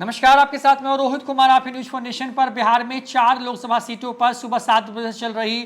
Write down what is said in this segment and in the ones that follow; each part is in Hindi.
नमस्कार, आपके साथ मैं रोहित कुमार। आप न्यूज फॉर नेशन पर। बिहार में 4 लोकसभा सीटों पर सुबह 7 बजे से चल रही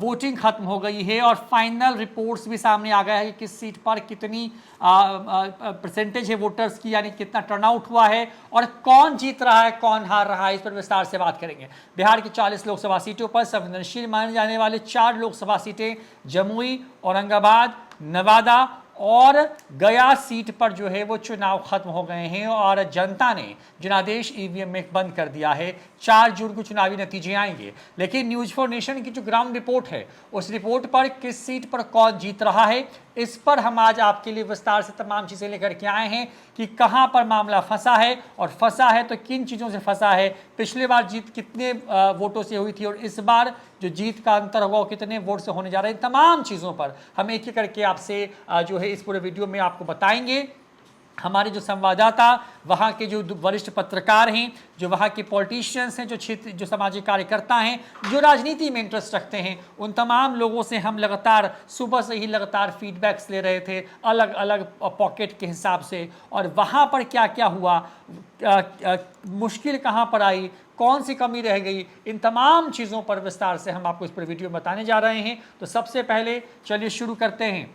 वोटिंग खत्म हो गई है और फाइनल रिपोर्ट्स भी सामने आ गया है कि किस सीट पर कितनी परसेंटेज है वोटर्स की, यानी कितना टर्नआउट हुआ है और कौन जीत रहा है कौन हार रहा है। इस पर विस्तार से बात करेंगे। बिहार की 40 लोकसभा सीटों पर संवेदनशील माने जाने वाले 4 लोकसभा सीटें जमुई, औरंगाबाद, नवादा और गया सीट पर जो है वो चुनाव खत्म हो गए हैं और जनता ने जनादेश ईवीएम में बंद कर दिया है। 4 जून को चुनावी नतीजे आएंगे, लेकिन न्यूज फॉर नेशन की जो ग्राउंड रिपोर्ट है उस रिपोर्ट पर किस सीट पर कौन जीत रहा है, इस पर हम आज आपके लिए विस्तार से तमाम चीजें लेकर के आए हैं कि कहां पर मामला फंसा है और फंसा है तो किन चीजों से फंसा है। पिछली बार जीत कितने वोटों से हुई थी और इस बार जो जीत का अंतर होगा वो कितने वोट से होने जा रहे हैं। तमाम चीजों पर हम एक एक करके आपसे जो है इस पूरे वीडियो में आपको बताएंगे। हमारे जो संवाददाता, वहाँ के जो वरिष्ठ पत्रकार हैं, जो वहाँ के पॉलिटिशियंस हैं, जो क्षेत्र जो सामाजिक कार्यकर्ता हैं, जो राजनीति में इंटरेस्ट रखते हैं, उन तमाम लोगों से हम लगातार सुबह से ही लगातार फीडबैक्स ले रहे थे अलग अलग पॉकेट के हिसाब से। और वहाँ पर क्या क्या हुआ, मुश्किल कहाँ पर आई, कौन सी कमी रह गई, इन तमाम चीज़ों पर विस्तार से हम आपको इस पर वीडियो बताने जा रहे हैं। तो सबसे पहले चलिए शुरू करते हैं।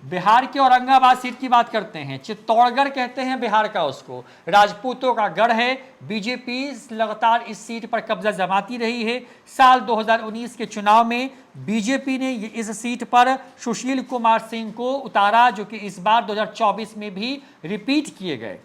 बिहार के औरंगाबाद सीट की बात करते हैं। चित्तौड़गढ़ कहते हैं बिहार का, उसको राजपूतों का गढ़ है। बीजेपी लगातार इस सीट पर कब्जा जमाती रही है। साल 2019 के चुनाव में बीजेपी ने इस सीट पर सुशील कुमार सिंह को उतारा, जो कि इस बार 2024 में भी रिपीट किए गए।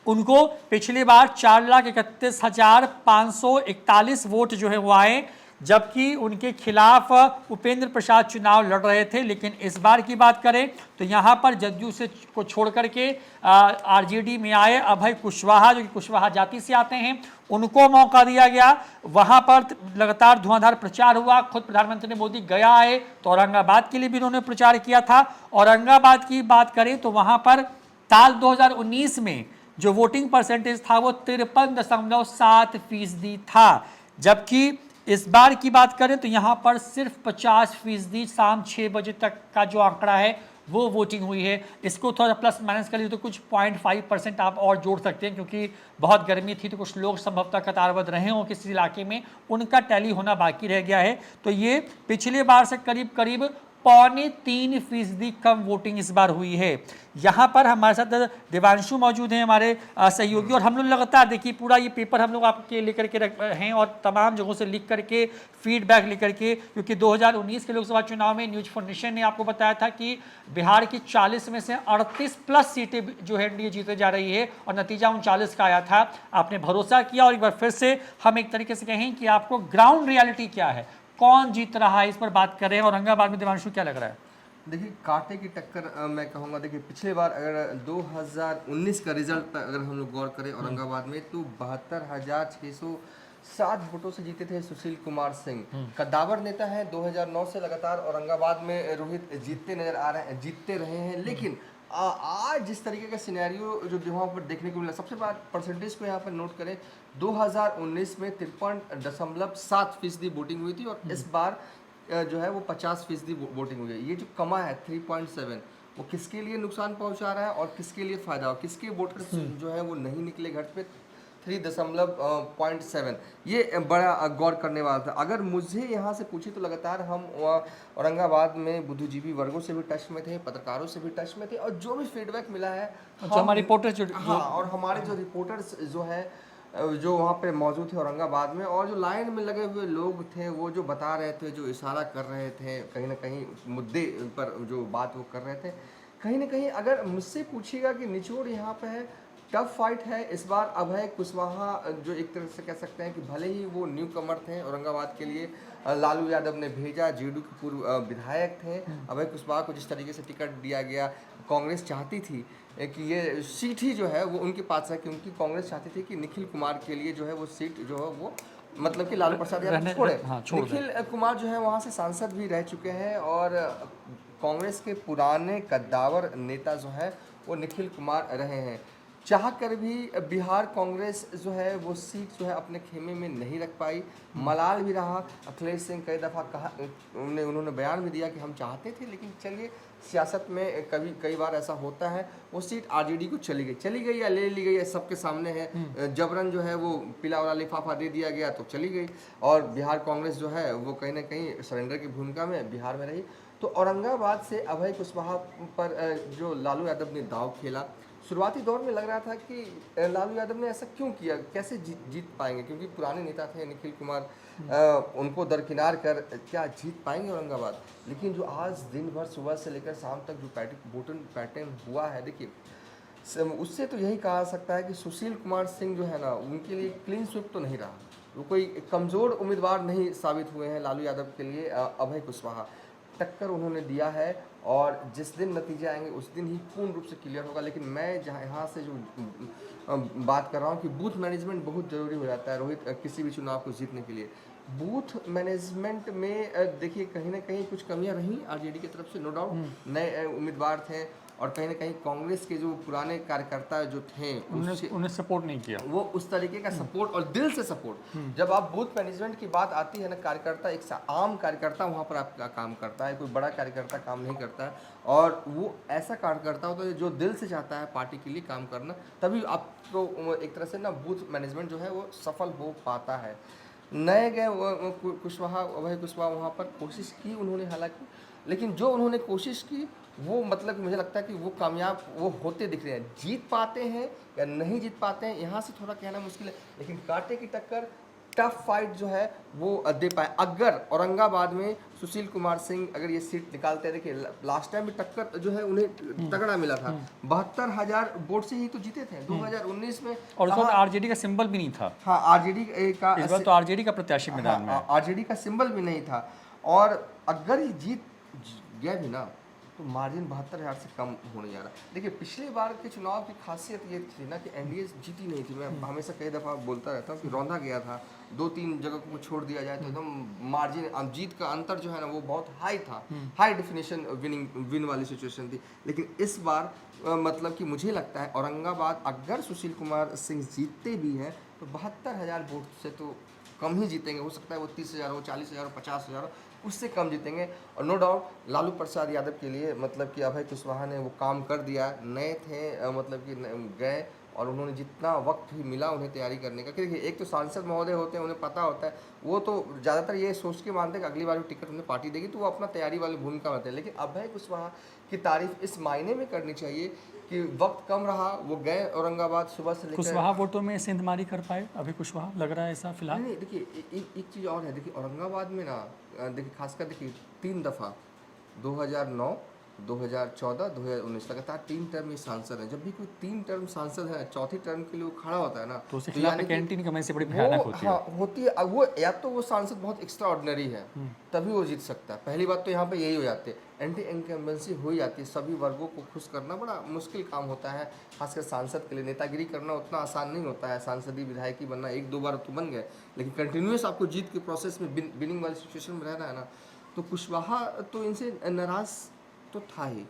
उनको पिछली बार 4,31,541 वोट जो है वो आए, जबकि उनके खिलाफ उपेंद्र प्रसाद चुनाव लड़ रहे थे। लेकिन इस बार की बात करें तो यहाँ पर जदयू से को छोड़ करके आरजेडी में आए अभय कुशवाहा, जो कि कुशवाहा जाति से आते हैं, उनको मौका दिया गया। वहाँ पर लगातार धुआंधार प्रचार हुआ। खुद प्रधानमंत्री मोदी गया आए तो औरंगाबाद के लिए भी उन्होंने प्रचार किया था। औरंगाबाद की बात करें तो वहाँ पर साल 2019 में जो वोटिंग परसेंटेज था वो 53.7% था, जबकि इस बार की बात करें तो यहाँ पर सिर्फ 50%, शाम 6 बजे तक का जो आंकड़ा है वो वोटिंग हुई है। इसको थोड़ा प्लस माइनस कर लीजिए तो कुछ 0.5% आप और जोड़ सकते हैं, क्योंकि बहुत गर्मी थी तो कुछ लोग संभवतः कतारबद्ध रहे हों किसी इलाके में, उनका टैली होना बाकी रह गया है। तो ये पिछले बार से करीब करीब 3.25% कम वोटिंग इस बार हुई है। यहाँ पर हमारे साथ देवांशु मौजूद हैं, हमारे सहयोगी, और हम लोग लगातार देखिए पूरा ये पेपर हम लोग आपके लेकर के हैं और तमाम जगहों से लिख करके फीडबैक लेकर के, क्योंकि 2019 के लोकसभा चुनाव में न्यूज फॉर नेशन ने आपको बताया था कि बिहार की 40 में से 38+ सीटें जो है एनडीए जीते जा रही है और नतीजा 39 का आया था। आपने भरोसा किया और एक बार फिर से हम एक तरीके से कहें कि आपको ग्राउंड रियलिटी क्या है, कौन जीत रहा है, इस पर बात करें। औरंगाबाद में देवांशु क्या लग रहा है? देखिए, कांटे की टक्कर मैं कहूँगा। देखिए, पिछले बार अगर 2019 का रिजल्ट अगर हम लोग गौर करें औरंगाबाद में, तो 72,607 वोटों से जीते थे सुशील कुमार सिंह। कद्दावर नेता है, 2009 से लगातार औरंगाबाद में रोहित जीतते नजर आ रहे हैं, जीतते रहे हैं। लेकिन आज जिस तरीके का सिनेरियो जो वहाँ पर देखने को मिला, सबसे बात परसेंटेज को यहाँ पर नोट करें, 2019 में 53.7% वोटिंग हुई थी और इस बार जो है वो 50% वोटिंग हुई है। ये जो कमा है 3.7, वो किसके लिए नुकसान पहुंचा रहा है और किसके लिए फायदा, और किसके वोटर जो है वो नहीं निकले घर पे, 3.7, ये बड़ा गौर करने वाला था। अगर मुझे यहाँ से पूछे तो लगातार हम औरंगाबाद में बुद्धिजीवी वर्गों से भी टच में थे, पत्रकारों से भी टच में थे, और जो भी फीडबैक मिला है हमारे रिपोर्टर्स और हमारे जो रिपोर्टर्स जो है जो वहाँ पे मौजूद थे औरंगाबाद में, और जो लाइन में लगे हुए लोग थे वो जो बता रहे थे, जो इशारा कर रहे थे, कहीं ना कहीं मुद्दे पर जो बात वो कर रहे थे, कहीं ना कहीं अगर मुझसे पूछिएगा कि निचोड़ यहाँ पे है, टफ फाइट है इस बार। अभय कुशवाहा जो एक तरह से कह सकते हैं कि भले ही वो न्यू कमर थे औरंगाबाद के लिए, लालू यादव ने भेजा, जेडीयू के पूर्व विधायक थे। अभय कुशवाहा को जिस तरीके से टिकट दिया गया, कांग्रेस चाहती थी कि ये सीट ही जो है वो उनके पास है, क्योंकि कांग्रेस चाहती थी कि निखिल कुमार के लिए जो है वो सीट जो है वो मतलब कि लालू प्रसाद यादव छोड़े। निखिल कुमार जो है वहाँ से सांसद भी रह चुके हैं और कांग्रेस के पुराने कद्दावर नेता जो है वो निखिल कुमार रहे हैं। चाह कर भी बिहार कांग्रेस जो है वो सीट जो है अपने खेमे में नहीं रख पाई। मलाल भी रहा। अखिलेश सिंह कई दफ़ा कहा, उन्होंने बयान भी दिया कि हम चाहते थे, लेकिन चलिए सियासत में कई बार ऐसा होता है। वो सीट आरजेडी को चली गई या ले ली गई, सबके सामने है। जबरन जो है वो पीला वाला लिफाफा दे दिया गया तो चली गई, और बिहार कांग्रेस जो है वो कहीं ना कहीं सरेंडर की भूमिका में बिहार में रही। तो औरंगाबाद से अभय कुशवाहा पर जो लालू यादव ने दांव खेला, शुरुआती दौर में लग रहा था कि लालू यादव ने ऐसा क्यों किया, कैसे जीत पाएंगे, क्योंकि पुराने नेता थे निखिल कुमार, उनको दरकिनार कर क्या जीत पाएंगे औरंगाबाद। लेकिन जो आज दिन भर सुबह से लेकर शाम तक जो वोटिंग पैटर्न हुआ है, देखिए उससे तो यही कहा सकता है कि सुशील कुमार सिंह जो है ना, उनके लिए क्लीन स्वीप तो नहीं रहा। वो कोई कमज़ोर उम्मीदवार नहीं साबित हुए हैं लालू यादव के लिए। अभय कुशवाहा टक्कर उन्होंने दिया है, और जिस दिन नतीजे आएंगे उस दिन ही पूर्ण रूप से क्लियर होगा। लेकिन मैं यहाँ से जो बात कर रहा हूँ कि बूथ मैनेजमेंट बहुत ज़रूरी हो जाता है रोहित, किसी भी चुनाव को जीतने के लिए। बूथ मैनेजमेंट में देखिए कहीं ना कहीं कुछ कमियां रहीं आरजेडी की तरफ से, नो डाउट। नए उम्मीदवार थे, और कहीं ना कहीं कांग्रेस के जो पुराने कार्यकर्ता जो थे उन्हें सपोर्ट नहीं किया, वो उस तरीके का सपोर्ट और दिल से सपोर्ट। जब आप बूथ मैनेजमेंट की बात आती है ना, कार्यकर्ता एक आम कार्यकर्ता वहाँ पर आपका काम करता है, कोई बड़ा कार्यकर्ता काम नहीं करता है, और वो ऐसा कार्यकर्ता होता है जो दिल से चाहता है पार्टी के लिए काम करना, तभी आपको एक तरह से ना बूथ मैनेजमेंट जो है वो सफल हो पाता है। नए गए कुशवाहा, अभय कुशवाहा वहाँ पर कोशिश की उन्होंने हालांकि, लेकिन जो उन्होंने कोशिश की वो मतलब मुझे लगता है कि वो कामयाब वो होते दिख रहे हैं। जीत पाते हैं या नहीं जीत पाते हैं यहाँ से थोड़ा कहना मुश्किल है, लेकिन कांटे की टक्कर, टफ फाइट जो है वो दे पाए। अगर औरंगाबाद में सुशील कुमार सिंह अगर ये सीट निकालते, देखिए लास्ट टाइम भी टक्कर जो है उन्हें तगड़ा मिला था, 72,000 वोट से ही तो जीते थे 2019 में। और उस वक्त आरजेडी का सिंबल भी नहीं था। हाँ, आरजेडी का इस बार तो आरजेडी का प्रत्याशी मैदान में, आरजेडी का सिंबल भी नहीं था। और अगर ये जीत गया भी ना, तो मार्जिन 72,000 से कम होने जा रहा। देखिए पिछले बार के चुनाव की खासियत ये थी ना कि एनडीए जीती नहीं थी। मैं हमेशा कई दफ़ा बोलता रहता हूँ कि रौंदा गया था, 2-3 जगह को छोड़ दिया जाए तो एकदम मार्जिन जीत का अंतर जो है ना वो बहुत हाई था, हाई डेफिनेशन विन वाली सिचुएशन थी। लेकिन इस बार मतलब कि मुझे लगता है औरंगाबाद अगर सुशील कुमार सिंह जीतते भी हैं तो 72,000 वोट से तो कम ही जीतेंगे। हो सकता है वो 30,000 हो, 40,000 हो, 50,000 हो, उससे कम जीतेंगे। और नो डाउट लालू प्रसाद यादव के लिए मतलब कि अभय कुशवाहा ने वो काम कर दिया। नए थे मतलब कि गए, और उन्होंने जितना वक्त भी मिला उन्हें तैयारी करने का, क्योंकि एक तो सांसद महोदय होते हैं, उन्हें पता होता है, वो तो ज़्यादातर ये सोच के मानते हैं कि अगली बार टिकट उन्हें पार्टी देगी तो वो अपना तैयारी वाली भूमिका में थे। लेकिन अभय कुशवाहा की तारीफ इस मायने में करनी चाहिए कि वक्त कम रहा, वो गए औरंगाबाद सुबह से लेकर। कुशवाहा वोटों में सेंधमारी कर पाए अभी कुशवाहा, लग रहा है ऐसा फिलहाल। नहीं, देखिए एक चीज़ और है, देखिए औरंगाबाद में ना देखिए खासकर देखिए 3 दफ़ा 2009, 2014, 2019 लगातार 3 टर्म ये सांसद हैं। जब भी कोई 3 टर्म सांसद है, चौथी टर्म के लिए वो खड़ा होता है ना, तो उसके खिलाफ कैंटीन कमेटी से बड़ी भयानक होती है। हाँ होती है। अब वो या तो वो सांसद बहुत एक्स्ट्रा ऑर्डिनरी है तभी वो जीत सकता है। पहली बात तो यहाँ पे यही हो जाती है, एंटी इनकम्बेंसी हो जाती है। सभी वर्गों को खुश करना बड़ा मुश्किल काम होता है, खासकर सांसद के लिए। नेतागिरी करना उतना आसान नहीं होता है, सांसदीय विधायकी बनना 1-2 बार तो बन गए, लेकिन कंटिन्यूस आपको जीत के प्रोसेस में विनिंग वाली सिचुएशन में रहना है ना। तो कुशवाहा तो इनसे नाराज तो था ही,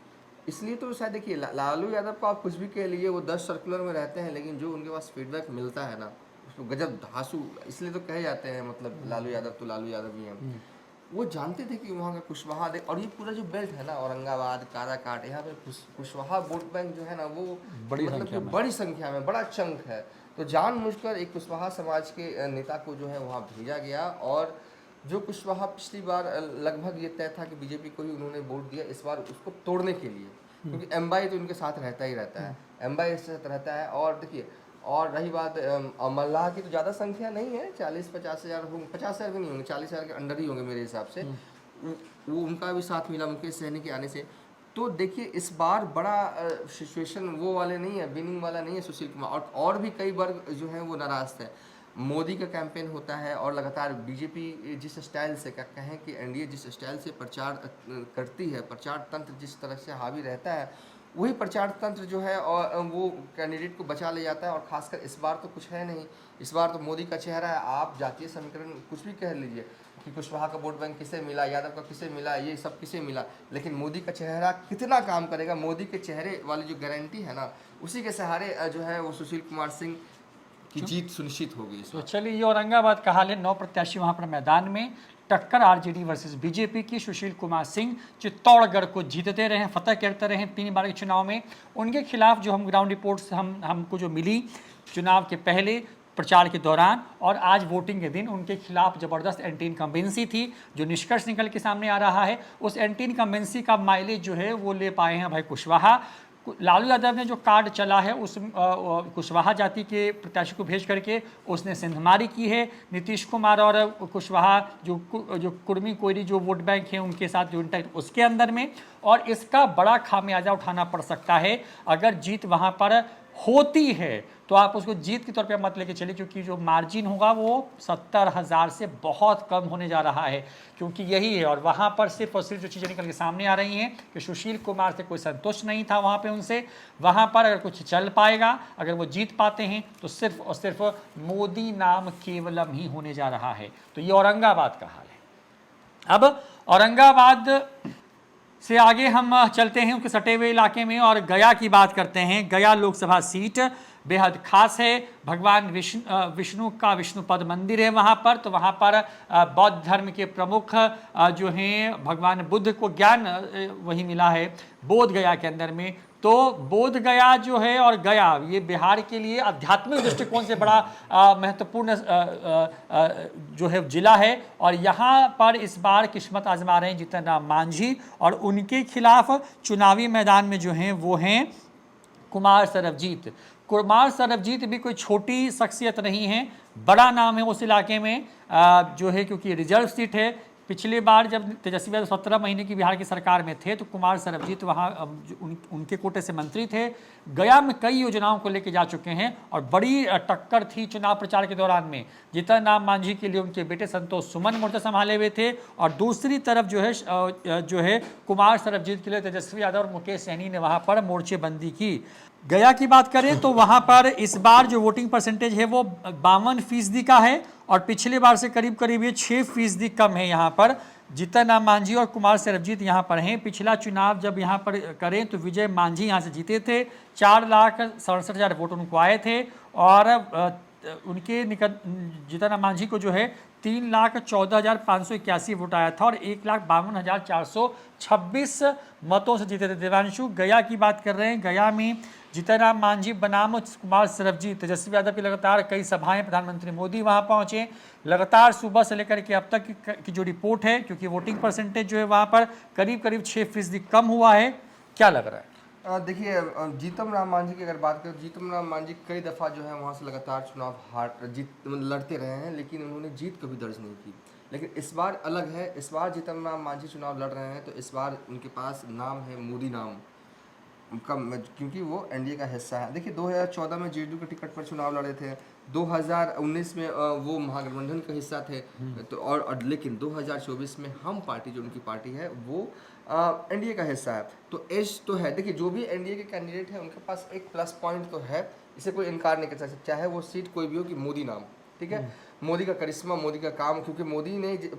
इसलिए तो शायद देखिए लालू यादव को आप कुछ भी कह लीजिए, वो 10 सर्कुलर में रहते हैं, लेकिन जो उनके पास फीडबैक मिलता है ना उसको गजब धांसू, इसलिए तो कहे जाते हैं मतलब लालू यादव तो लालू यादव ही हैं। वो जानते थे कि वहाँ का कुशवाहा देख, और ये पूरा जो बेल्ट है ना औरंगाबाद, काराकाट, यहाँ पे कुशवाहा वोट बैंक जो है ना वो मतलब बड़ी संख्या में बड़ा चंक है। तो जानबूझकर एक कुशवाहा समाज के नेता को जो है वहाँ भेजा गया, और जो कुशवाहा पिछली बार लगभग ये तय था कि बीजेपी को ही उन्होंने वोट दिया, इस बार उसको तोड़ने के लिए, क्योंकि एमबाई तो उनके साथ रहता ही रहता है, एमबाई इसके साथ रहता है। और देखिए, और रही बात मल्लाह की, तो ज़्यादा संख्या नहीं है, 40-50 हज़ार होंगे, 50 हज़ार भी नहीं होंगे, 40 हज़ार के अंडर ही होंगे मेरे हिसाब से। वो उनका भी साथ मिला मुकेश सहनी के आने से। तो देखिए इस बार बड़ा सिचुएशन वो वाले नहीं है, विनिंग वाला नहीं है सुशील कुमार, और भी कई वर्ग जो हैं वो नाराज थे। मोदी का कैंपेन होता है, और लगातार बीजेपी जिस स्टाइल से, क्या कहें कि एनडीए जिस स्टाइल से प्रचार करती है, प्रचार तंत्र जिस तरह से हावी रहता है, वही प्रचार तंत्र जो है और वो कैंडिडेट को बचा ले जाता है। और खासकर इस बार तो कुछ है नहीं, इस बार तो मोदी का चेहरा है। आप जातीय समीकरण कुछ भी कह लीजिए कि कुशवाहा का वोट बैंक किसे मिला, यादव का किसे मिला, ये सब किसे मिला, लेकिन मोदी का चेहरा कितना काम करेगा, मोदी के चेहरे वाली जो गारंटी है ना उसी के सहारे जो है वो सुशील कुमार सिंह की जीत सुनिश्चित होगी इस तो बार। चलिए, ये औरंगाबाद का हाल है। 9 प्रत्याशी वहां पर मैदान में, टक्कर आरजेडी वर्सेस बीजेपी की। सुशील कुमार सिंह चित्तौड़गढ़ को जीतते रहे, फतह करते रहे 3 बार के चुनाव में। उनके खिलाफ जो हम ग्राउंड रिपोर्ट्स हमको जो मिली चुनाव के पहले, प्रचार के दौरान और आज वोटिंग के दिन, उनके खिलाफ जबरदस्त एंटी इनकम्बेंसी थी। जो निष्कर्ष निकल के सामने आ रहा है, उस एंटी इनकम्बेंसी का माइलेज जो है वो ले पाए हैं भाई कुशवाहा। लालू यादव ने जो कार्ड चला है उस कुशवाहा जाति के प्रत्याशी को भेज करके उसने सिंधमारी की है। नीतीश कुमार और कुशवाहा जो कुर्मी कोयरी जो वोट बैंक है उनके साथ जो इंटैक्ट उसके अंदर में, और इसका बड़ा खामियाजा उठाना पड़ सकता है अगर जीत वहां पर होती है। तो आप उसको जीत के तौर पे मत लेके चलिए, क्योंकि जो मार्जिन होगा वो 70,000 से बहुत कम होने जा रहा है, क्योंकि यही है। और वहाँ पर सिर्फ और सिर्फ जो चीज़ें निकल के सामने आ रही हैं कि सुशील कुमार से कोई संतुष्ट नहीं था वहाँ पे उनसे। वहाँ पर अगर कुछ चल पाएगा, अगर वो जीत पाते हैं, तो सिर्फ और सिर्फ मोदी नाम केवलम ही होने जा रहा है। तो ये औरंगाबाद का हाल है। अब औरंगाबाद से आगे हम चलते हैं उनके सटे हुए इलाके में और गया की बात करते हैं। गया लोकसभा सीट बेहद खास है। भगवान विष्णु का विष्णुपद मंदिर है वहाँ पर। तो वहाँ पर बौद्ध धर्म के प्रमुख जो हैं, भगवान बुद्ध को ज्ञान वही मिला है बोध गया के अंदर में। तो बोध गया जो है और गया, ये बिहार के लिए आध्यात्मिक दृष्टिकोण से बड़ा महत्वपूर्ण जो है जिला है। और यहाँ पर इस बार किस्मत आजमा रहे हैं जीतन राम मांझी, और उनके खिलाफ चुनावी मैदान में जो हैं वो हैं कुमार सरबजीत। कुमार सरबजीत भी कोई छोटी शख्सियत नहीं है, बड़ा नाम है उस इलाके में जो है, क्योंकि रिजर्व सीट है। पिछली बार जब तेजस्वी यादव 17 महीने की बिहार की सरकार में थे तो कुमार सरबजीत वहाँ उनके कोटे से मंत्री थे। गया में कई योजनाओं को लेके जा चुके हैं और बड़ी टक्कर थी चुनाव प्रचार के दौरान में। जीतन राम मांझी के लिए उनके बेटे संतोष सुमन मोर्चा संभाले हुए थे, और दूसरी तरफ जो है कुमार सरबजीत के लिए तेजस्वी यादव और मुकेश सहनी ने वहाँ पर मोर्चेबंदी की। गया की बात करें तो वहाँ पर इस बार जो वोटिंग परसेंटेज है वो 52% का है, और पिछले बार से करीब करीब ये 6% कम है। यहाँ पर जीतन राम मांझी और कुमार सरबजीत यहाँ पर हैं। पिछला चुनाव जब यहाँ पर करें तो विजय मांझी यहाँ से जीते थे, 4,67,000 वोट उनको आए थे, और उनके जीतन राम मांझी को जो है 3,14,581 वोट आया था, और 1,52,426 मतों से जीते थे। देवांशु, गया की बात कर रहे हैं। गया में जीतन राम मांझी बनाम कुमार सरबजीत, तेजस्वी यादव की लगातार कई सभाएं, प्रधानमंत्री मोदी वहां पहुंचे लगातार सुबह से लेकर के अब तक की जो रिपोर्ट है, क्योंकि वोटिंग परसेंटेज जो है वहां पर करीब करीब 6% कम हुआ है, क्या लग रहा है? देखिए, जीतन राम मांझी की अगर बात करें, जीतन राम मांझी कई दफ़ा जो है वहाँ से लगातार चुनाव लड़ते रहे हैं, लेकिन उन्होंने जीत कभी दर्ज नहीं की। लेकिन इस बार अलग है। इस बार जीतन राम मांझी चुनाव लड़ रहे हैं तो इस बार उनके पास नाम है मोदी नाम का, क्योंकि वो एनडीए का हिस्सा है। देखिए, 2014 में जेडीयू के टिकट पर चुनाव लड़े थे, 2019 में वो महागठबंधन का हिस्सा थे, तो और लेकिन 2024 में हम पार्टी, जो उनकी पार्टी है, वो एनडीए का हिस्सा है। तो एज तो है। देखिए, जो भी एनडीए के कैंडिडेट हैं उनके पास एक प्लस पॉइंट तो है, इसे कोई इनकार नहीं कर सकता, चाहे वो सीट कोई भी हो, कि मोदी नाम, ठीक है, मोदी का करिश्मा, मोदी का काम। क्योंकि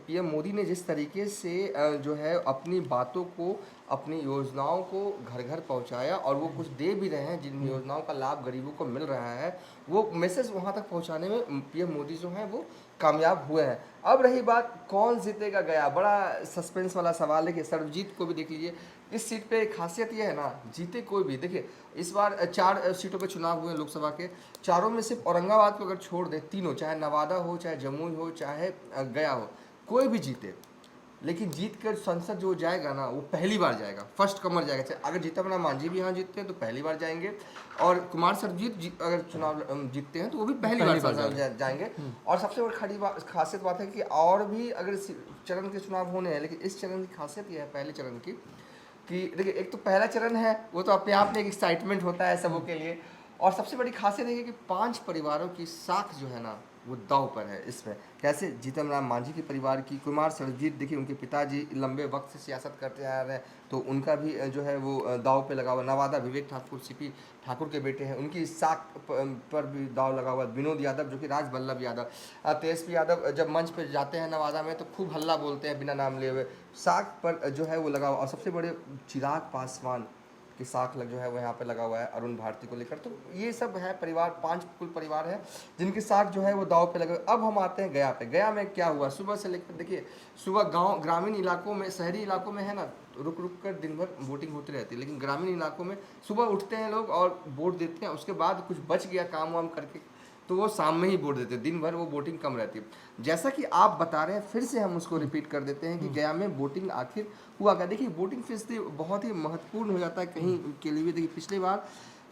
पीएम मोदी ने जिस तरीके से जो है अपनी बातों को, अपनी योजनाओं को घर घर पहुंचाया, और वो कुछ दे भी रहे हैं, जिन योजनाओं का लाभ गरीबों को मिल रहा है, वो मैसेज वहां तक पहुंचाने में पीएम मोदी जो हैं वो कामयाब हुए हैं। अब रही बात कौन जीतेगा गया, बड़ा सस्पेंस वाला सवाल है। कि सरबजीत को भी देख लीजिए, इस सीट पे खासियत ये है ना, जीते कोई भी। देखिए, इस बार 4 सीटों पे चुनाव हुए लोकसभा के, चारों में सिर्फ औरंगाबाद को अगर छोड़ दे, तीनों, चाहे नवादा हो, चाहे जमुई हो, चाहे गया हो, कोई भी जीते, लेकिन जीत कर संसद जो जाएगा ना, वो पहली बार जाएगा, फर्स्ट कमर जाएगा। अगर जीतन राम मांझी भी यहाँ जीतते हैं तो पहली बार जाएंगे, और कुमार सरबजीत अगर चुनाव जीतते हैं तो वो भी पहली बार जाएंगे। और सबसे बड़ी खासियत बात है कि और भी अगर चरण के चुनाव होने हैं, लेकिन इस चरण की खासियत यह है, पहले चरण की, कि देखिए, एक तो पहला चरण है, वो तो अपने आप में एक एक्साइटमेंट होता है सबों के लिए, और सबसे बड़ी खासियत है कि 5 परिवारों की साख जो है ना वो दाव पर है इसमें। कैसे? जीतन राम मांझी के परिवार की, कुमार सरबजीत, देखिए उनके पिताजी लंबे वक्त से सियासत करते आ रहे हैं, तो उनका भी जो है वो दाव पे लगा हुआ। नवादा विवेक ठाकुर, सीपी ठाकुर के बेटे हैं, उनकी साख पर भी दाव लगा हुआ। विनोद यादव, जो कि राज बल्लभ यादव, तेजस्वी यादव जब मंच पर जाते हैं नवादा में तो खूब हल्ला बोलते हैं बिना नाम लिए हुए, साख पर जो है वो लगा हुआ। और सबसे बड़े चिराग पासवान, कि साख लग जो है वो यहाँ पे लगा हुआ है अरुण भारती को लेकर। तो ये सब है परिवार, 5 कुल परिवार है जिनके साथ जो है वो दाव पे लगे। अब हम आते हैं गया पे। गया में क्या हुआ सुबह से लेकर, देखिए सुबह गांव ग्रामीण इलाकों में, शहरी इलाकों में है ना रुक रुक कर दिन भर वोटिंग होती रहती है, लेकिन ग्रामीण इलाकों में सुबह उठते हैं लोग और वोट देते हैं, उसके बाद कुछ बच गया काम वाम करके तो वो शाम में ही वोट देते हैं, दिन भर वो वोटिंग कम रहती है। जैसा कि आप बता रहे हैं, फिर से हम उसको रिपीट कर देते हैं कि गया में वोटिंग आखिर हुआ क्या। देखिए वोटिंग फीसदी बहुत ही महत्वपूर्ण हो जाता है कहीं के लिए भी। देखिए पिछली बार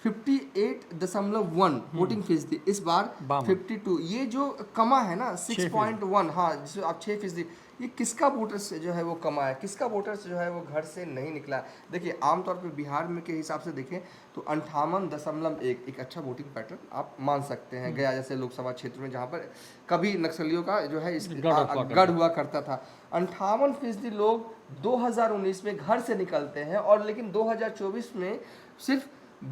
58.1 वोटिंग फीसदी, इस बार 52। ये जो कमा है ना 6.1, हाँ जिसे आप 6%, ये किसका वोटर से जो है वो कमा है, किसका वोटर से जो है वो घर से नहीं निकला। देखिए आमतौर पे बिहार में के हिसाब से देखें तो 58.1 एक अच्छा वोटिंग पैटर्न आप मान सकते हैं। गया जैसे लोकसभा क्षेत्र में जहाँ पर कभी नक्सलियों का जो है गढ़ हुआ करता था, 58% लोग 2019 में घर से निकलते हैं, और लेकिन 2024 में सिर्फ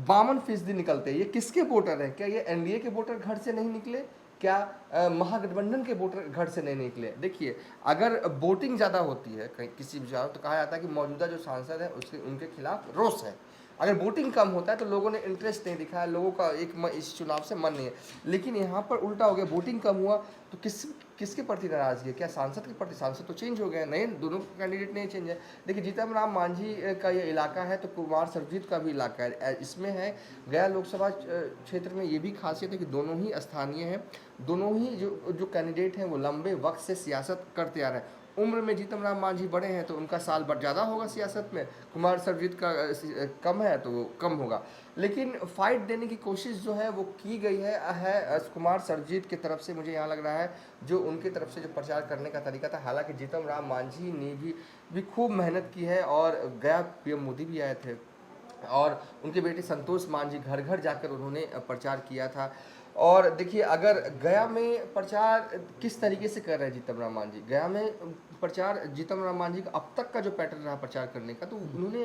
52% निकलते हैं। ये किसके वोटर हैं? क्या ये एनडीए के वोटर घर से नहीं निकले? क्या महागठबंधन के वोटर घर से नहीं निकले? देखिए अगर वोटिंग ज़्यादा होती है कहीं किसी भी जगह तो कहा जाता है कि मौजूदा जो सांसद है उसके उनके खिलाफ रोष है। अगर वोटिंग कम होता है तो लोगों ने इंटरेस्ट नहीं दिखाया, लोगों का इस चुनाव से मन नहीं है। लेकिन यहाँ पर उल्टा हो गया, वोटिंग कम हुआ तो किसके प्रति नाराजगी है? क्या सांसद के प्रति? सांसद तो चेंज हो गए, नए दोनों कैंडिडेट नहीं चेंज है। देखिए जीतन राम मांझी का ये इलाका है तो कुमार सर्वजीत का भी इलाका है, इसमें है गया लोकसभा क्षेत्र में। ये भी खासियत है कि दोनों ही स्थानीय हैं, दोनों ही जो कैंडिडेट हैं वो लंबे वक्त से सियासत करते आ रहे हैं। उम्र में जीतन राम मांझी बड़े हैं तो उनका साल भर ज़्यादा होगा सियासत में, कुमार सर्वजीत का कम है तो वो कम होगा। लेकिन फाइट देने की कोशिश जो है वो की गई है कुमार सर्वजीत की तरफ से। मुझे यहाँ लग रहा है जो उनकी तरफ से जो प्रचार करने का तरीका था, हालांकि जीतन राम मांझी ने भी खूब मेहनत की है, और गया पीएम मोदी भी आए थे और उनके बेटे संतोष मांझी घर घर जाकर उन्होंने प्रचार किया था। और देखिए अगर गया में प्रचार किस तरीके से कर रहे हैं जीतन राम मांझी, गया में प्रचार जीतन राम मांझी का अब तक का जो पैटर्न रहा प्रचार करने का, तो उन्होंने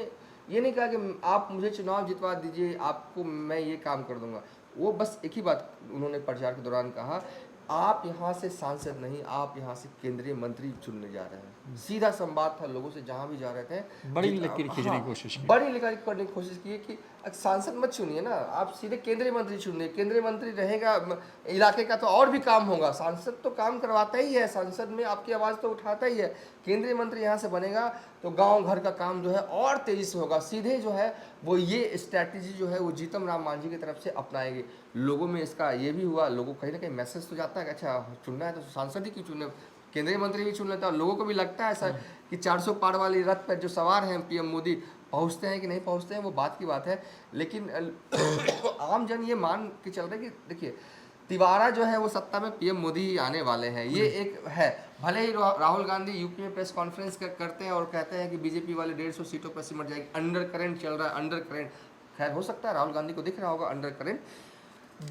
ये नहीं कहा कि आप मुझे चुनाव जितवा दीजिए, आपको मैं ये काम कर दूंगा। वो बस एक ही बात उन्होंने प्रचार के दौरान कहा, आप यहाँ से सांसद नहीं, आप यहाँ से केंद्रीय मंत्री चुनने जा रहे हैं। सीधा संवाद था लोगों से जहाँ भी जा रहे थे, बड़ी लकीर खींचने की कोशिश की, बड़ी लकीर करने की कोशिश की कि सांसद मत चुनिए ना, आप सीधे केंद्रीय मंत्री चुनिए। केंद्रीय मंत्री रहेगा इलाके का तो और भी काम होगा, सांसद तो काम करवाता ही है, सांसद में आपकी आवाज़ तो उठाता ही है। केंद्रीय मंत्री यहाँ से बनेगा तो गांव घर का काम जो है और तेज़ी से होगा। सीधे जो है वो ये स्ट्रैटेजी जो है वो जीतन राम मांझी की तरफ से अपनाएंगे। लोगों में इसका ये भी हुआ, लोगों को कहीं ना कहीं मैसेज तो जाता है कि अच्छा चुनना है तो सांसद ही क्यों चुने, केंद्रीय मंत्री भी चुन लेता है। लोगों को भी लगता है ऐसा कि 400 पार वाली रथ पर जो सवार हैं पीएम मोदी, पहुंचते हैं कि नहीं पहुंचते हैं वो बात की बात है। लेकिन आम जन ये मान के चल रहे हैं कि देखिए तिवारा जो है वो सत्ता में पीएम मोदी ही आने वाले हैं, ये एक है। भले ही राहुल गांधी यूपी में प्रेस कॉन्फ्रेंस करते हैं और कहते हैं कि बीजेपी वाले 150 सीटों पर सिमट जाएगी, अंडर करेंट चल रहा है, अंडर करेंट। खैर हो सकता है राहुल गांधी को दिख रहा होगा अंडर करेंट।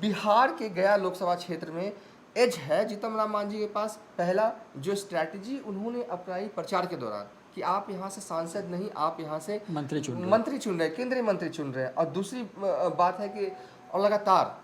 बिहार के गया लोकसभा क्षेत्र में एज है जीतन राम मांझी के पास। पहला जो स्ट्रैटेजी उन्होंने अपनाई प्रचार के दौरान कि आप यहाँ से सांसद नहीं, आप यहाँ से मंत्री चुन रहे हैं, केंद्रीय मंत्री चुन रहे हैं। और दूसरी बात है कि और लगातार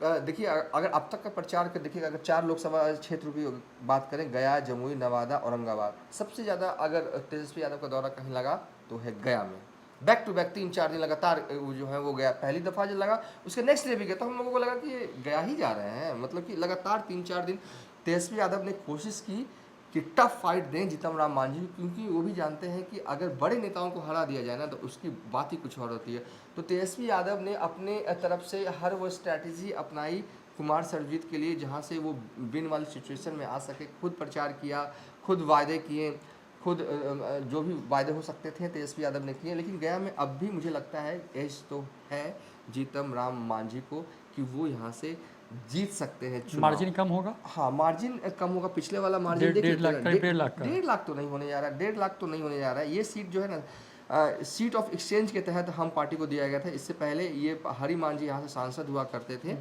देखिए अगर अब तक का प्रचार कर देखिएगा, अगर 4 लोकसभा क्षेत्र की बात करें, गया, जमुई, नवादा, औरंगाबाद, सबसे ज़्यादा अगर तेजस्वी यादव का दौरा कहीं लगा तो है गया में। बैक टू बैक 3-4 दिन लगातार जो है वो गया। पहली दफ़ा जब लगा उसके नेक्स्ट डे भी गया तो हम लोगों को लगा कि ये गया ही जा रहे हैं, मतलब कि लगातार 3-4 दिन तेजस्वी यादव ने कोशिश की कि टफ फाइट दें जीतन राम मांझी, क्योंकि वो भी जानते हैं कि अगर बड़े नेताओं को हरा दिया जाए ना तो उसकी बात ही कुछ और होती है। तो तेजस्वी यादव ने अपने तरफ से हर वो स्ट्रैटेजी अपनाई कुमार सर्वजीत के लिए जहाँ से वो विन वाली सिचुएशन में आ सके। खुद प्रचार किया, खुद वायदे किए, खुद जो भी वायदे हो सकते थे तेजस्वी यादव ने किए। लेकिन गया में अब भी मुझे लगता है एज तो है जीतन राम मांझी को कि वो यहाँ से जीत सकते हैं। मार्जिन कम होगा, हाँ मार्जिन कम होगा। पिछले वाला मार्जिन 1.5 लाख तो नहीं होने जा रहा है, 1.5 लाख तो नहीं होने जा रहा है। ये सीट जो है ना सीट ऑफ एक्सचेंज के तहत हम पार्टी को दिया गया था। इससे पहले ये हरी मांझी यहाँ से सांसद हुआ करते थे,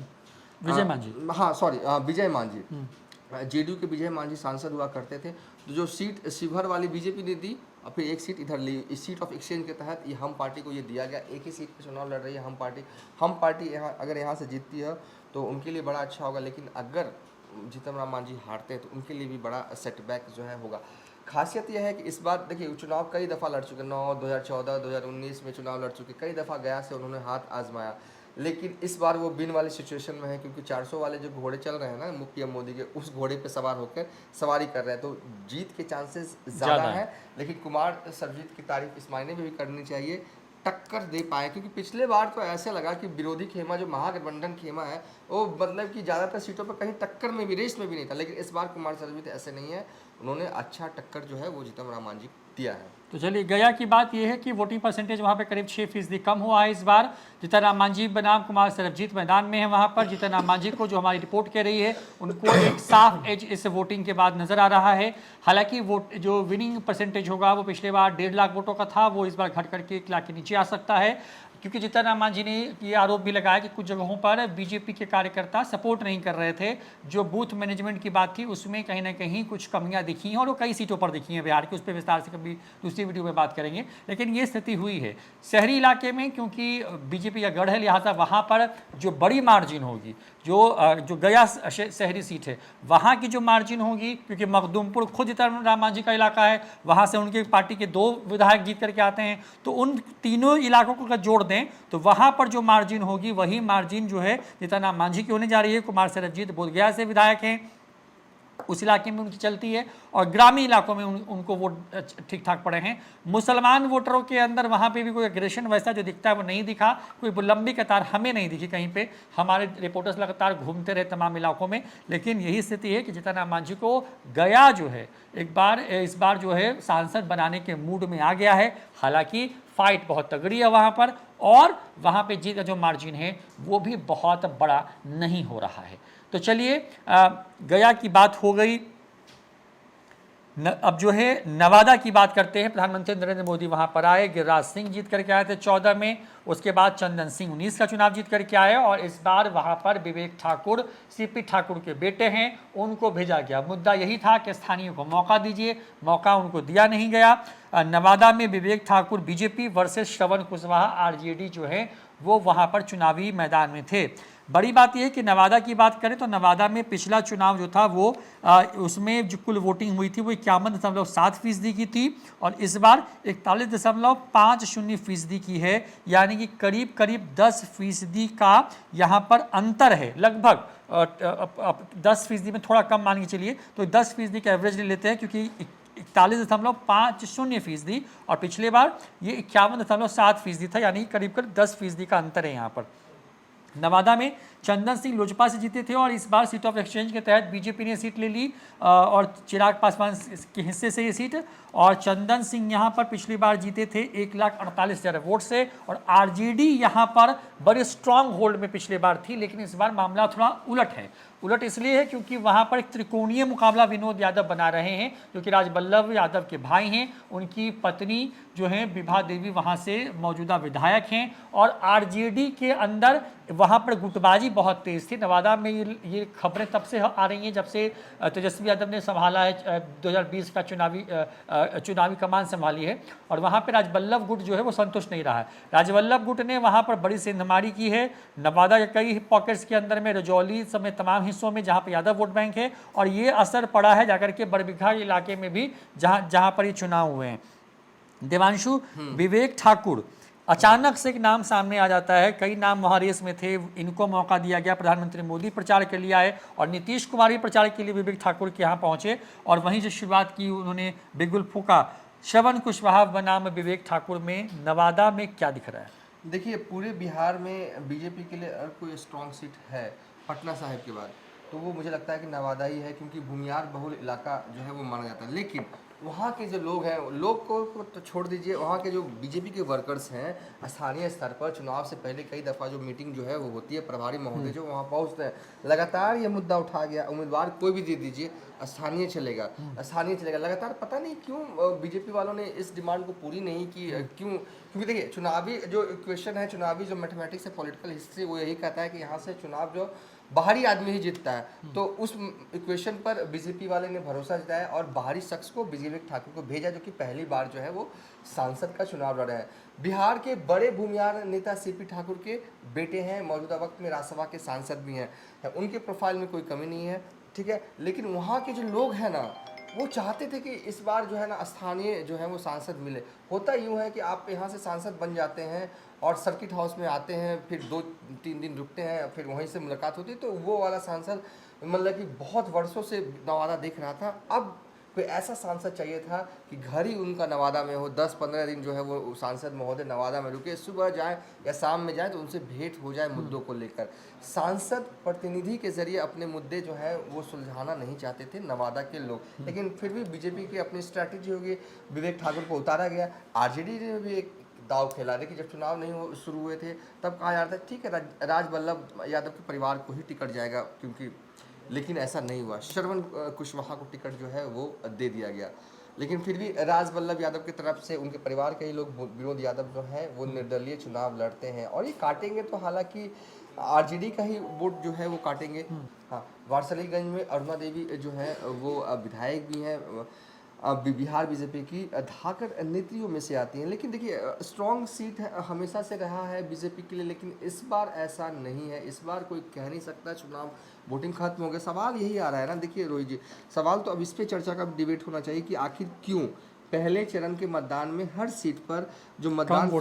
विजय मांझी, हाँ सॉरी विजय मांझी, जेडीयू के विजय मांझी सांसद हुआ करते थे। तो जो सीट शिवहर वाली बीजेपी ने दी और फिर एक सीट इधर ली, इस सीट ऑफ एक्सचेंज के तहत ये हम पार्टी को ये दिया गया। एक ही सीट पे चुनाव लड़ रही है हम पार्टी यहाँ अगर यहाँ से जीतती है तो उनके लिए बड़ा अच्छा होगा। लेकिन अगर जीतन राम मांझी हारते हैं तो उनके लिए भी बड़ा सेटबैक जो है होगा। खासियत यह है कि इस बार देखिए चुनाव कई दफ़ा लड़ चुके, 9, 2014, 2019 में चुनाव लड़ चुके, कई दफ़ा गया से उन्होंने हाथ आजमाया, लेकिन इस बार वो बिन वाली सिचुएशन में है, क्योंकि 400 वाले जो घोड़े चल रहे हैं ना पीएम मोदी के, उस घोड़े पे सवार होकर सवारी कर रहे हैं, तो जीत के चांसेस ज़्यादा है। लेकिन कुमार सर्वजीत की तारीफ इस मायने में भी करनी चाहिए, टक्कर दे पाए, क्योंकि पिछले बार तो ऐसे लगा कि विरोधी खेमा जो महागठबंधन खेमा है वो मतलब कि ज़्यादातर सीटों पर कहीं टक्कर में भी, रेस में भी नहीं था, लेकिन इस बार कुमार सर्वजीत ऐसे नहीं है, उन्होंने अच्छा टक्कर जो है वो जीतन राम मांझी दिया है। तो चलिए, गया की बात यह है कि वोटिंग परसेंटेज वहाँ पे करीब 6% कम हुआ है इस बार। जीतन राम मांझी बनाम कुमार सर्वजीत मैदान में है वहाँ पर। जीतन राम मांझी को, जो हमारी रिपोर्ट कह रही है, उनको एक साफ एज इस वोटिंग के बाद नजर आ रहा है। हालांकि वोट जो विनिंग परसेंटेज होगा वो पिछले बार 1.5 लाख वोटों का था, वो इस बार घट करके 1 लाख के नीचे आ सकता है, क्योंकि जीतन राम मांझी ने ये आरोप भी लगाया कि कुछ जगहों पर बीजेपी के कार्यकर्ता सपोर्ट नहीं कर रहे थे। जो बूथ मैनेजमेंट की बात थी उसमें कहीं ना कहीं कुछ कमियां दिखी हैं, और वो कई सीटों पर दिखी हैं बिहार की, उस पर विस्तार से कभी दूसरी वीडियो में बात करेंगे। लेकिन ये स्थिति हुई है शहरी इलाके में, क्योंकि बीजेपी का गढ़ है, लिहाजा वहाँ पर जो बड़ी मार्जिन होगी, जो गया शहरी सीट है वहाँ की जो मार्जिन होगी, क्योंकि मखदूमपुर खुद जीतन राम मांझी का इलाका है, वहाँ से उनकी पार्टी के 2 विधायक जीत करके आते हैं, तो उन तीनों इलाकों को अगर जोड़ दें तो वहाँ पर जो मार्जिन होगी वही मार्जिन जो है जीतन राम मांझी की होने जा रही है। कुमार सर्वजीत बोधगया से विधायक हैं, उस इलाके में उनकी चलती है, और ग्रामीण इलाकों में उनको वोट ठीक ठाक पड़े हैं। मुसलमान वोटरों के अंदर वहाँ पे भी कोई एग्रेशन वैसा जो दिखता है वो नहीं दिखा, कोई लंबी कतार हमें नहीं दिखी कहीं पे। हमारे रिपोर्टर्स लगातार घूमते रहे तमाम इलाकों में, लेकिन यही स्थिति है कि जीतन राम मांझी को गया जो है इस बार जो है सांसद बनाने के मूड में आ गया है। हालांकि फाइट बहुत तगड़ी है वहाँ पर, और वहाँ पे जीत का जो मार्जिन है वो भी बहुत बड़ा नहीं हो रहा है। तो चलिए, गया की बात हो गई, अब जो है नवादा की बात करते हैं। प्रधानमंत्री नरेंद्र मोदी वहां पर आए, गिरिराज सिंह जीत करके आए थे 14 में, उसके बाद चंदन सिंह 19 का चुनाव जीत करके आए, और इस बार वहां पर विवेक ठाकुर, सीपी ठाकुर के बेटे हैं, उनको भेजा गया। मुद्दा यही था कि स्थानीय को मौका दीजिए, मौका उनको दिया नहीं गया। नवादा में विवेक ठाकुर बीजेपी वर्सेस श्रवण कुशवाहा आरजेडी जो है वो वहां पर चुनावी मैदान में थे। बड़ी बात यह है कि नवादा की बात करें तो नवादा में पिछला चुनाव जो था वो उसमें जो कुल वोटिंग हुई थी वो 51.7% की थी, और इस बार 41.50% की है, यानी कि करीब करीब 10% का यहाँ पर अंतर है। लगभग 10% में थोड़ा कम मान के चलिए, तो 10% का एवरेज ले लेते हैं, क्योंकि 41.50% और पिछले बार ये 51.7% था, यानी करीब करीब 10% का अंतर है यहाँ पर। नवादा में चंदन सिंह लोजपा से जीते थे, और इस बार सीट ऑफ एक्सचेंज के तहत बीजेपी ने सीट ले ली, और चिराग पासवान के हिस्से से ये सीट, और चंदन सिंह यहाँ पर पिछली बार जीते थे 1,48,000 वोट से, और आरजेडी यहाँ पर बड़े स्ट्रांग होल्ड में पिछले बार थी। लेकिन इस बार मामला थोड़ा उलट है। उलट इसलिए है क्योंकि वहाँ पर एक त्रिकोणीय मुकाबला विनोद यादव बना रहे हैं, जो कि राजबल्लभ यादव के भाई हैं, उनकी पत्नी जो है विभा देवी वहाँ से मौजूदा विधायक हैं, और आरजेडी के अंदर वहाँ पर गुटबाजी बहुत तेज थी। नवादा में ये खबरें तब से आ रही हैं जब से तेजस्वी यादव ने संभाला है, 2020 का चुनावी कमान संभाली है, और वहाँ पर राजबल्लभ गुट जो है वो संतुष्ट नहीं रहा है। राजबल्लभ गुट ने वहाँ पर बड़ी सेंधमारी की है नवादा के कई पॉकेट्स के अंदर में, रजौली समेत तमाम हिस्सों में जहाँ पर यादव वोट बैंक है, और ये असर पड़ा है जाकर के बरबीघा इलाके में भी, जहाँ पर ये चुनाव हुए हैं। देवांशु, विवेक ठाकुर अचानक से एक नाम सामने आ जाता है, कई नाम वहाँ रेस में थे, इनको मौका दिया गया। प्रधानमंत्री मोदी प्रचार के लिए आए, और नीतीश कुमार भी प्रचार के लिए विवेक ठाकुर के यहाँ पहुँचे, और वहीं से शुरुआत की उन्होंने बिगुल फूका। श्रवण कुशवाहा बनाम विवेक ठाकुर में नवादा में क्या दिख रहा है? देखिए, पूरे बिहार में बीजेपी के लिए अगर कोई स्ट्रॉन्ग सीट है पटना साहिब के बाद, तो वो मुझे लगता है कि नवादा ही है, क्योंकि भूमियार बहुल इलाका जो है वो माना जाता है। लेकिन वहाँ के जो लोग हैं, लोग को तो छोड़ दीजिए, वहाँ के जो बीजेपी के वर्कर्स हैं स्थानीय स्तर पर चुनाव से पहले कई दफ़ा जो मीटिंग जो है वो होती है, प्रभारी महोदय जो वहाँ पहुँचते हैं, लगातार ये मुद्दा उठा गया, उम्मीदवार कोई भी दे दीजिए, स्थानीय चलेगा, स्थानीय चलेगा। लगातार पता नहीं क्यों बीजेपी वालों ने इस डिमांड को पूरी नहीं की, क्यों? क्योंकि देखिए, चुनावी जो इक्वेशन है, चुनावी जो मैथमेटिक्स है, पॉलिटिकल हिस्ट्री, वो यही कहता है कि यहाँ से चुनाव जो बाहरी आदमी ही जीतता है। तो उस इक्वेशन पर बीजेपी वाले ने भरोसा जताया और बाहरी शख्स को विवेक ठाकुर को भेजा, जो कि पहली बार जो है वो सांसद का चुनाव लड़ रहे हैं। बिहार के बड़े भूमियार नेता सीपी ठाकुर के बेटे हैं, मौजूदा वक्त में राज्यसभा के सांसद भी हैं, उनके प्रोफाइल में कोई कमी नहीं है, ठीक है। लेकिन वहाँ के जो लोग हैं ना, वो चाहते थे कि इस बार जो है ना स्थानीय जो है वो सांसद मिले। होता यूँ है कि आप यहाँ से सांसद बन जाते हैं और सर्किट हाउस में आते हैं, फिर 2-3 दिन रुकते हैं, फिर वहीं से मुलाकात होती है, तो वो वाला सांसद मतलब कि बहुत वर्षों से नवादा देख रहा था। अब कोई ऐसा सांसद चाहिए था कि घर ही उनका नवादा में हो, 10-15 दिन जो है वो सांसद महोदय नवादा में रुके, सुबह जाए या शाम में जाए तो उनसे भेंट हो जाए मुद्दों को लेकर। सांसद प्रतिनिधि के जरिए अपने मुद्दे जो है वो सुलझाना नहीं चाहते थे नवादा के लोग, लेकिन फिर भी बीजेपी की अपनी स्ट्रैटेजी होगी, विवेक ठाकुर को उतारा गया। आरजेडी ने भी एक दाव खेला। देखिए जब चुनाव नहीं शुरू हुए थे तब कहा जा रहा था ठीक है राजवल्लभ यादव के परिवार को ही टिकट जाएगा, क्योंकि लेकिन ऐसा नहीं हुआ। श्रवण कुशवाहा को टिकट जो है वो दे दिया गया, लेकिन फिर भी राजवल्लभ यादव की तरफ से उनके परिवार के ही लोग, विनोद यादव जो है वो निर्दलीय चुनाव लड़ते हैं और ये काटेंगे तो हालांकि आरजेडी का ही वोट जो है वो काटेंगे। हाँ, वारसलीगंज में अरुणा देवी जो है वो विधायक भी हैं, बिहार बीजेपी की धाकड़ नेत्रियों में से आती हैं। लेकिन देखिए स्ट्रॉन्ग सीट है, हमेशा से रहा है बीजेपी के लिए, लेकिन इस बार ऐसा नहीं है। इस बार कोई कह नहीं सकता चुनाव वोटिंग खत्म हो गया। सवाल यही आ रहा है ना, देखिए रोहित जी, सवाल तो अब इस पे चर्चा का डिबेट होना चाहिए कि आखिर क्यों पहले चरण के मतदान में हर सीट पर जो मतदान कम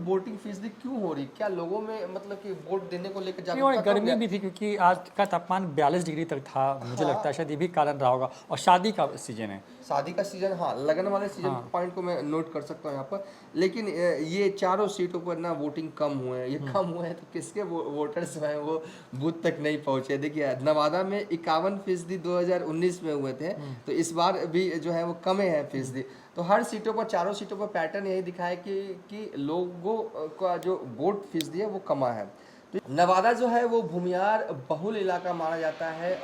वोटिंग फीसदी क्यों हो रही? क्या लोगों में मतलब कि वोट देने को लेकर जागरूकता गर्मी भी थी, क्योंकि आज का तापमान 42 डिग्री तक था। मुझे लगता है शायद ये भी कारण रहा होगा, और शादी का सीजन है, शादी का सीजन, हाँ लगन वाले सीजन पॉइंट को मैं नोट कर सकता हूँ यहाँ पर। लेकिन ये चारों सीटों पर ना वोटिंग कम हुए हैं। ये कम हुए हैं तो किसके वोटर्स जो हैं वो बूथ तक नहीं पहुँचे। देखिए नवादा में 51% 2019 में हुए थे, तो इस बार भी जो है वो कम है फीसदी। तो हर सीटों पर, चारों सीटों पर पैटर्न यही दिखा है कि लोगों का जो वोट फीसदी है वो कमा है। तो नवादा जो है वो भूमियार बहुल इलाका माना जाता है,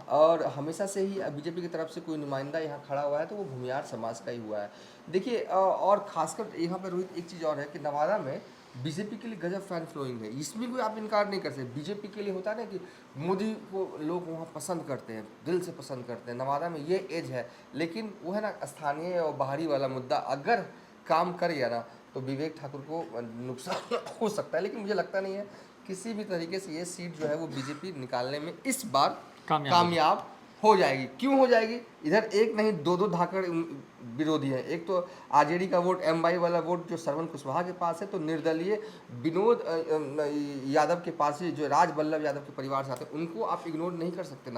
और हमेशा से ही बीजेपी की तरफ से कोई नुमाइंदा यहाँ खड़ा हुआ है तो वो भूमियार समाज का ही हुआ है। देखिए और खासकर यहाँ पर रोहित एक चीज़ और है कि नवादा में बीजेपी के लिए गजब फैन फ्लोइंग है, इसमें कोई आप इनकार नहीं कर सकते। बीजेपी के लिए होता है ना कि मोदी को लोग वहाँ पसंद करते हैं, दिल से पसंद करते हैं। नवादा में ये एज है, लेकिन वो है ना स्थानीय और बाहरी वाला मुद्दा अगर काम कर गया ना तो विवेक ठाकुर को नुकसान हो सकता है। लेकिन मुझे लगता नहीं है किसी भी तरीके से ये सीट जो है वो बीजेपी निकालने में इस बार कामयाब हो जाएगी। क्यों हो जाएगी? इधर एक नहीं दो धाकड़ विरोधी हैं। एक तो आरजेडी का वोट, एमवाई वाला वोट जो श्रवण कुशवाहा के पास है, तो निर्दलीय विनोद यादव के पास ही जो राजवल्लभ यादव के परिवार से आते हैं, उनको आप इग्नोर नहीं कर सकते।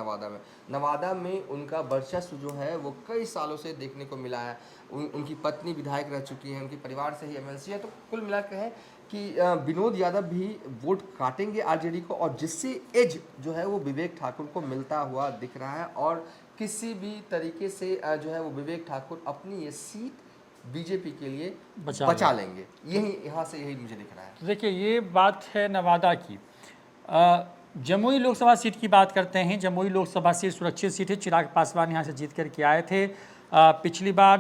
नवादा में उनका वर्चस्व जो है वो कई सालों से देखने को मिला है। उनकी पत्नी विधायक रह चुकी हैं, उनके परिवार से ही एमएलसी है। तो कुल मिलाकर है कि विनोद यादव भी वोट काटेंगे आरजेडी को, और जिससे एज जो है वो विवेक ठाकुर को मिलता हुआ दिख रहा है, और किसी भी तरीके से जो है वो विवेक ठाकुर अपनी ये सीट बीजेपी के लिए बचा लेंगे। यही यहाँ से यही मुझे दिख रहा है। तो देखिए ये बात है नवादा की। जमुई लोकसभा सीट की बात करते हैं। जमुई लोकसभा सीट सुरक्षित सीट है। चिराग पासवान यहाँ से जीत करके आए थे। पिछली बार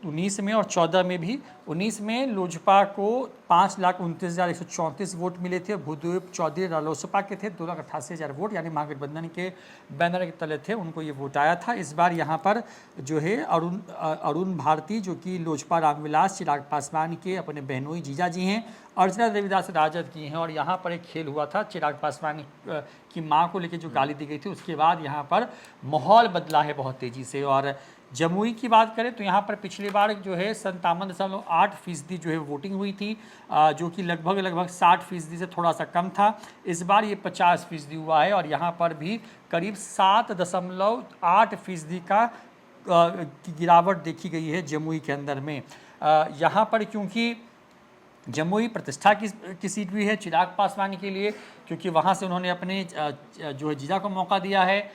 19 में और 14 में भी। 19 में लोजपा को 5,29,134 वोट मिले थे। भूदेव चौधरी रालोसपा के थे, 2,88,000 वोट, यानी महागठबंधन के बैनर के तले थे, उनको ये वोट आया था। इस बार यहाँ पर जो है अरुण भारती, जो कि लोजपा रामविलास चिराग पासवान के अपने बहनोई जीजा जी हैं, अर्चना देवीदास राजद की हैं। और यहाँ पर एक खेल हुआ था, चिराग पासवान की मां को लेकर जो गाली दी गई थी, उसके बाद यहाँ पर माहौल बदला है बहुत तेज़ी से। और जमुई की बात करें तो यहाँ पर पिछली बार जो है 57.8% जो है वोटिंग हुई थी, जो कि लगभग 60% से थोड़ा सा कम था। इस बार ये 50% हुआ है, और यहाँ पर भी करीब 7.8% का गिरावट देखी गई है जमुई के अंदर में। यहाँ पर क्योंकि जमुई प्रतिष्ठा की सीट भी है चिराग पासवान के लिए, क्योंकि वहाँ से उन्होंने अपने जो है जीजा को मौका दिया है।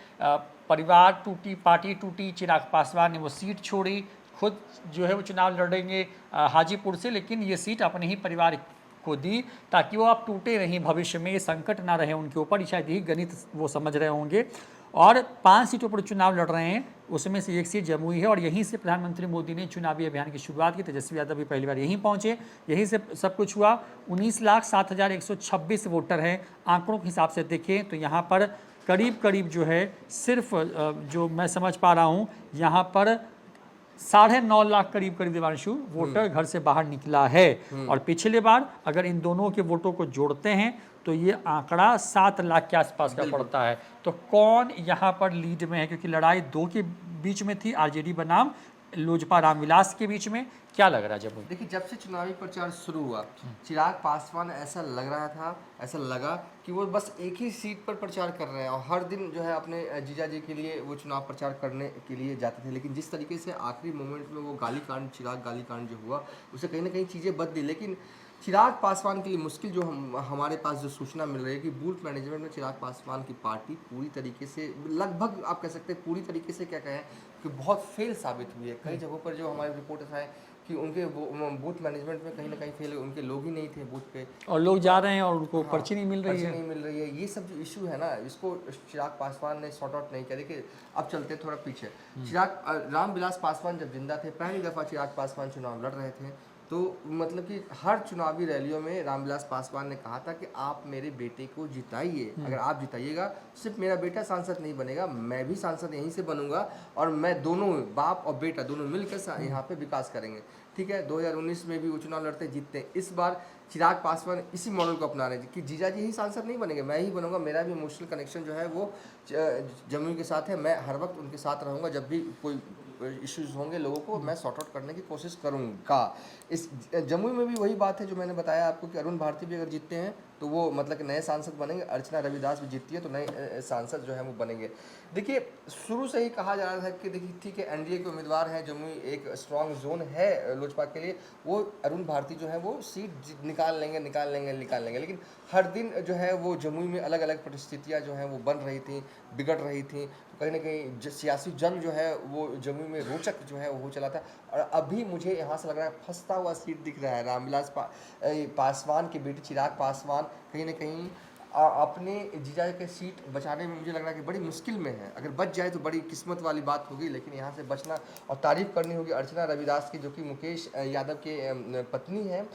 परिवार टूटी, पार्टी टूटी, चिराग पासवान ने वो सीट छोड़ी, खुद जो है वो चुनाव लड़ेंगे हाजीपुर से, लेकिन ये सीट अपने ही परिवार को दी ताकि वो आप टूटे नहीं, भविष्य में ये संकट ना रहे उनके ऊपर। शायद यही गणित वो समझ रहे होंगे। और 5 सीटों पर चुनाव लड़ रहे हैं, उसमें से एक सीट जमुई है, और यहीं से प्रधानमंत्री मोदी ने चुनावी अभियान की शुरुआत की। तेजस्वी यादव भी पहली बार यहीं पहुंचे, यहीं से सब कुछ हुआ। 19,07,126 वोटर हैं। आंकड़ों के हिसाब से देखें तो यहाँ पर करीब जो है सिर्फ जो मैं समझ पा रहा हूँ, यहाँ पर 9.5 लाख करीब करीब देवांशु वोटर घर से बाहर निकला है। और पिछले बार अगर इन दोनों के वोटों को जोड़ते हैं तो ये आंकड़ा 7 लाख के आसपास का पड़ता है। तो कौन यहाँ पर लीड में है, क्योंकि लड़ाई दो के बीच में थी, आरजेडी बनाम लोजपा रामविलास के बीच में। क्या लग रहा है जब देखिए, जब से चुनावी प्रचार शुरू हुआ, चिराग पासवान ऐसा लग रहा था, ऐसा लगा कि वो बस एक ही सीट पर प्रचार कर रहे हैं और हर दिन जो है अपने जीजा जी के लिए वो चुनाव प्रचार करने के लिए जाते थे। लेकिन जिस तरीके से आखिरी मोमेंट में वो गालीकांड, चिराग गालीकांड जो हुआ, उससे कहीं ना कहीं चीज़ें बदली। लेकिन चिराग पासवान के लिए मुश्किल जो हमारे पास जो सूचना मिल रही है कि बूथ मैनेजमेंट में चिराग पासवान की पार्टी पूरी तरीके से, लगभग आप कह सकते हैं पूरी तरीके से, क्या कहें कि बहुत फेल साबित हुई है। कई जगहों पर जो हमारे रिपोर्टर्स आए कि उनके बूथ मैनेजमेंट में कहीं ना कहीं फेल, उनके लोग ही नहीं थे बूथ पे और लोग जा रहे हैं और उनको हाँ, पर्ची नहीं मिल रही है। नहीं मिल रही है। ये सब जो इशू है ना, इसको चिराग पासवान ने सॉर्ट आउट नहीं किया। देखिए, अब चलते थोड़ा पीछे। चिराग रामविलास पासवान जब जिंदा थे, पहली दफ़ा चिराग पासवान चुनाव लड़ रहे थे, तो मतलब कि हर चुनावी रैलियों में रामविलास पासवान ने कहा था कि आप मेरे बेटे को जिताइए, अगर आप जिताइएगा सिर्फ मेरा बेटा सांसद नहीं बनेगा, मैं भी सांसद यहीं से बनूंगा और मैं दोनों, बाप और बेटा दोनों मिलकर यहाँ पे विकास करेंगे। ठीक है, 2019 में भी वो चुनाव लड़ते जीतते हैं। इस बार चिराग पासवान इसी मॉडल को अपना रहे हैं कि जीजा जी ही सांसद नहीं बनेंगे, मैं ही बनूंगा। मेरा भी इमोशनल कनेक्शन जो है वो जमुई के साथ है, मैं हर वक्त उनके साथ रहूँगा। जब भी कोई इश्यूज होंगे लोगों को, मैं सॉर्ट आउट करने की कोशिश करूँगा। इस जमुई में भी वही बात है जो मैंने बताया आपको कि अरुण भारती भी अगर जीतते हैं तो वो मतलब कि नए सांसद बनेंगे। अर्चना रविदास भी जीतती है तो नए सांसद जो है वो बनेंगे। देखिए, शुरू से ही कहा जा रहा था कि देखिए ठीक है, एनडीए के उम्मीदवार हैं, जमुई एक स्ट्रॉन्ग जोन है लोजपा के लिए, वो अरुण भारती जो है वो सीट निकाल लेंगे। लेकिन हर दिन जो है वो जमुई में अलग अलग परिस्थितियाँ जो हैं वो बन रही थी, बिगड़ रही थी। कहीं ना कहीं सियासी जंग जो है वो जमुई में रोचक जो है वो हो चला था। और अभी मुझे यहाँ से लग रहा है फंसता हुआ सीट दिख रहा है। रामविलास पासवान की बेटी चिराग पासवान कहीं ना कहीं अपने जीजा के सीट बचाने में मुझे लग रहा है कि बड़ी मुश्किल में है। अगर बच जाए तो बड़ी किस्मत वाली बात होगी, लेकिन यहाँ से बचना, और तारीफ करनी होगी अर्चना रविदास की, जो कि मुकेश यादव के पत्नी है।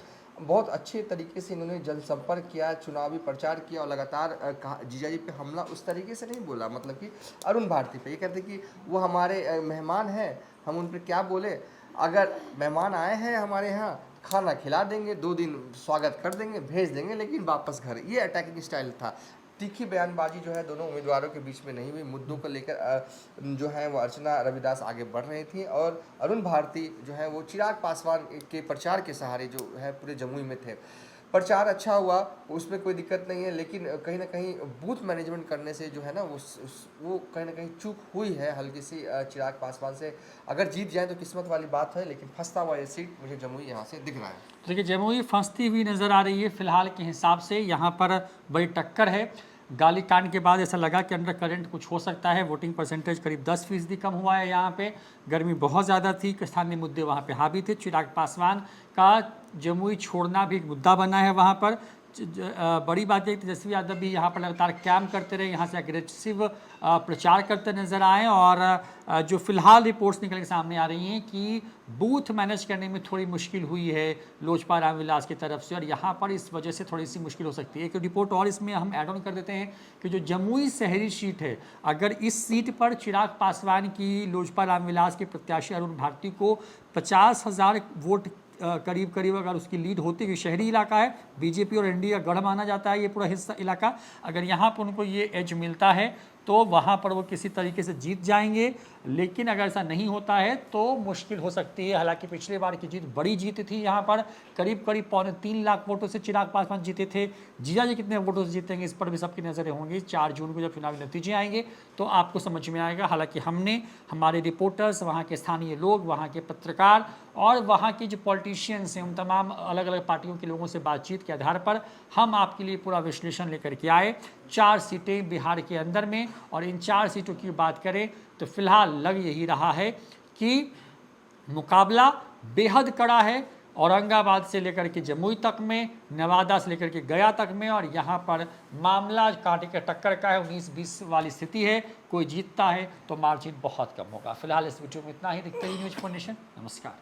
बहुत अच्छे तरीके से इन्होंने जनसंपर्क किया, चुनावी प्रचार किया और लगातार जीजा जी पे हमला उस तरीके से नहीं बोला, मतलब कि अरुण भारती पे ये कहते कि वो हमारे मेहमान हैं, हम उन पर क्या बोले। अगर मेहमान आए हैं हमारे यहाँ, खाना खिला देंगे, 2 दिन स्वागत कर देंगे, भेज देंगे, लेकिन वापस घर। ये अटैकिंग स्टाइल था। तीखी बयानबाजी जो है दोनों उम्मीदवारों के बीच में नहीं हुई। मुद्दों को लेकर जो है वो अर्चना रविदास आगे बढ़ रही थी और अरुण भारती जो है वो चिराग पासवान के प्रचार के सहारे जो है पूरे जमुई में थे। प्रचार अच्छा हुआ, उसमें कोई दिक्कत नहीं है, लेकिन कहीं ना कहीं बूथ मैनेजमेंट करने से जो है ना वो कहीं ना कहीं चूक हुई है हल्की सी चिराग पासवान से। अगर जीत जाए तो किस्मत वाली बात है, लेकिन फंसता हुआ ये सीट मुझे जमुई यहाँ से दिख रहा है। देखिए, जमुई फंसती हुई नज़र आ रही है फिलहाल के हिसाब से। यहाँ पर बड़ी टक्कर है। गाली कांड के बाद ऐसा लगा कि अंडर करंट कुछ हो सकता है। वोटिंग परसेंटेज करीब 10% कम हुआ है। यहाँ पे गर्मी बहुत ज़्यादा थी, स्थानीय मुद्दे वहाँ पे हावी थे। चिराग पासवान का जमुई छोड़ना भी एक मुद्दा बना है वहाँ पर। बड़ी बात है कि तेजस्वी यादव भी यहाँ पर लगातार कैंप करते रहे, यहाँ से एग्रेसिव प्रचार करते नजर आए। और जो फिलहाल रिपोर्ट्स निकल के सामने आ रही हैं कि बूथ मैनेज करने में थोड़ी मुश्किल हुई है लोजपा रामविलास की तरफ से, और यहाँ पर इस वजह से थोड़ी सी मुश्किल हो सकती है। एक रिपोर्ट और इसमें हम ऐड ऑन कर देते हैं कि जो जमुई शहरी सीट है, अगर इस सीट पर चिराग पासवान की लोजपा रामविलास के प्रत्याशी अरुण भारती को 50,000 वोट करीब करीब अगर उसकी लीड होती है, शहरी इलाका है, बीजेपी और एनडीए का गढ़ माना जाता है ये पूरा हिस्सा इलाका, अगर यहाँ पर उनको ये एज मिलता है तो वहाँ पर वो किसी तरीके से जीत जाएंगे। लेकिन अगर ऐसा नहीं होता है तो मुश्किल हो सकती है। हालांकि पिछले बार की जीत बड़ी जीत थी, यहाँ पर करीब करीब 3.25 लाख वोटों से चिराग पासवान जीते थे। जीजा जी कितने वोटों से जीतेंगे इस पर भी सबकी नज़रें होंगी। 4 जून को जब चुनावी नतीजे आएंगे तो आपको समझ में आएगा। हालांकि हमने हमारे रिपोर्टर्स, वहाँ के स्थानीय लोग, वहाँ के पत्रकार और वहाँ के जो पॉलिटिशियंस हैं, उन तमाम अलग अलग पार्टियों के लोगों से बातचीत के आधार पर हम आपके लिए पूरा विश्लेषण लेकर के आए। 4 सीटें बिहार के अंदर में, और इन 4 सीटों की बात करें तो फिलहाल लग यही रहा है कि मुकाबला बेहद कड़ा है। औरंगाबाद से लेकर के जमुई तक में, नवादा से लेकर के गया तक में, और यहाँ पर मामला कांटे के टक्कर का है, 19-20 वाली स्थिति है। कोई जीतता है तो मार्जिन बहुत कम होगा। फिलहाल इस वीडियो में इतना ही। दिखते ही न्यूज़ फॉर नेशन। नमस्कार।